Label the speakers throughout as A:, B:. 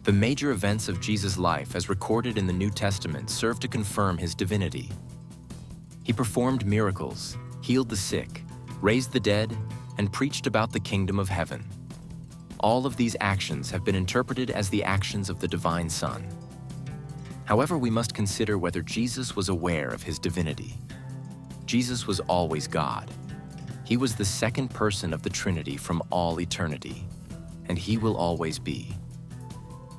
A: The major events of Jesus' life as recorded in the New Testament serve to confirm his divinity. He performed miracles, healed the sick, raised the dead, and preached about the kingdom of heaven. All of these actions have been interpreted as the actions of the divine Son. However, we must consider whether Jesus was aware of his divinity. Jesus was always God. He was the second person of the Trinity from all eternity, and he will always be.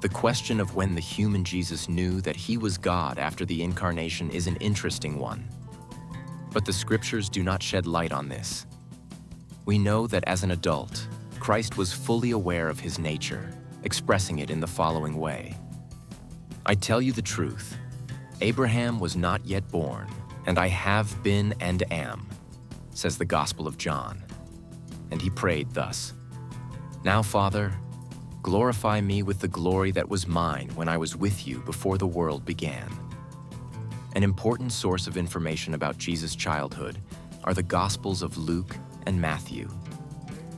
A: The question of when the human Jesus knew that he was God after the incarnation is an interesting one. But the scriptures do not shed light on this. We know that as an adult, Christ was fully aware of his nature, expressing it in the following way. I tell you the truth, Abraham was not yet born, and I have been and am, says the Gospel of John. And he prayed thus, Now, Father, glorify me with the glory that was mine when I was with you before the world began. An important source of information about Jesus' childhood are the Gospels of Luke and Matthew.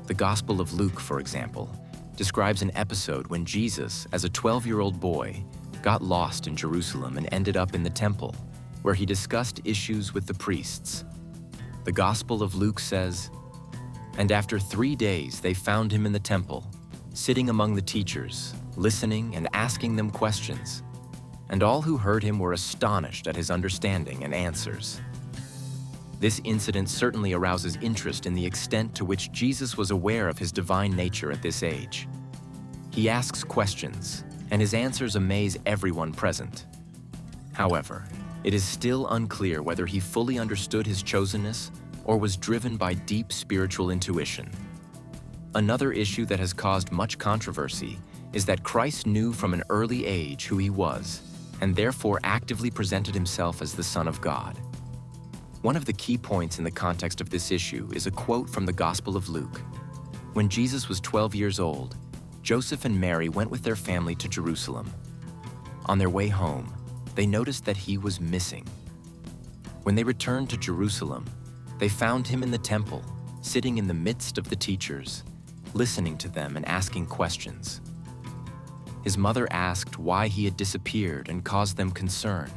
A: The Gospel of Luke, for example, describes an episode when Jesus, as a 12-year-old boy, got lost in Jerusalem and ended up in the temple, where he discussed issues with the priests. The Gospel of Luke says, And after 3 days they found him in the temple, sitting among the teachers, listening and asking them questions. And all who heard him were astonished at his understanding and answers. This incident certainly arouses interest in the extent to which Jesus was aware of his divine nature at this age. He asks questions, and his answers amaze everyone present. However, it is still unclear whether he fully understood his chosenness or was driven by deep spiritual intuition. Another issue that has caused much controversy is that Christ knew from an early age who he was, and therefore actively presented himself as the Son of God. One of the key points in the context of this issue is a quote from the Gospel of Luke. When Jesus was 12 years old, Joseph and Mary went with their family to Jerusalem. On their way home, they noticed that he was missing. When they returned to Jerusalem, they found him in the temple, sitting in the midst of the teachers, listening to them and asking questions. His mother asked why he had disappeared and caused them concern.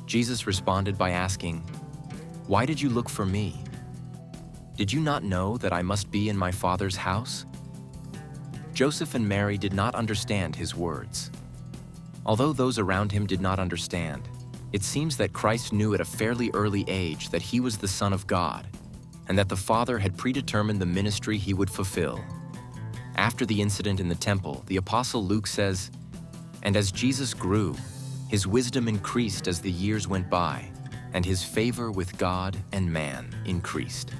A: Jesus responded by asking, Why did you look for me? Did you not know that I must be in my Father's house? Joseph and Mary did not understand his words. Although those around him did not understand, it seems that Christ knew at a fairly early age that he was the Son of God, and that the Father had predetermined the ministry he would fulfill. After the incident in the temple, the Apostle Luke says, And as Jesus grew, his wisdom increased as the years went by, and his favor with God and man increased.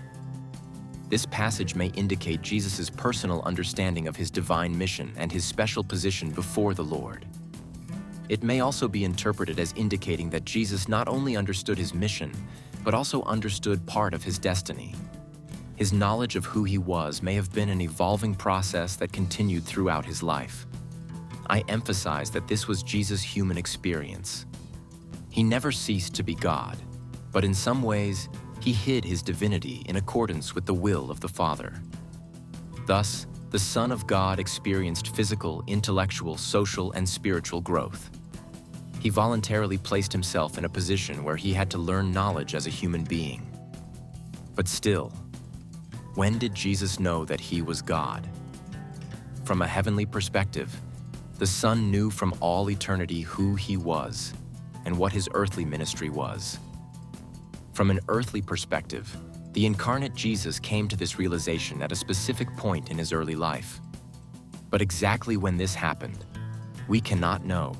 A: This passage may indicate Jesus' personal understanding of his divine mission and his special position before the Lord. It may also be interpreted as indicating that Jesus not only understood his mission, but also understood part of his destiny. His knowledge of who he was may have been an evolving process that continued throughout his life. I emphasize that this was Jesus' human experience. He never ceased to be God, but in some ways, he hid his divinity in accordance with the will of the Father. Thus, the Son of God experienced physical, intellectual, social, and spiritual growth. He voluntarily placed himself in a position where he had to learn knowledge as a human being. But still, when did Jesus know that he was God? From a heavenly perspective, the Son knew from all eternity who he was and what his earthly ministry was. From an earthly perspective, the incarnate Jesus came to this realization at a specific point in his early life. But exactly when this happened, we cannot know.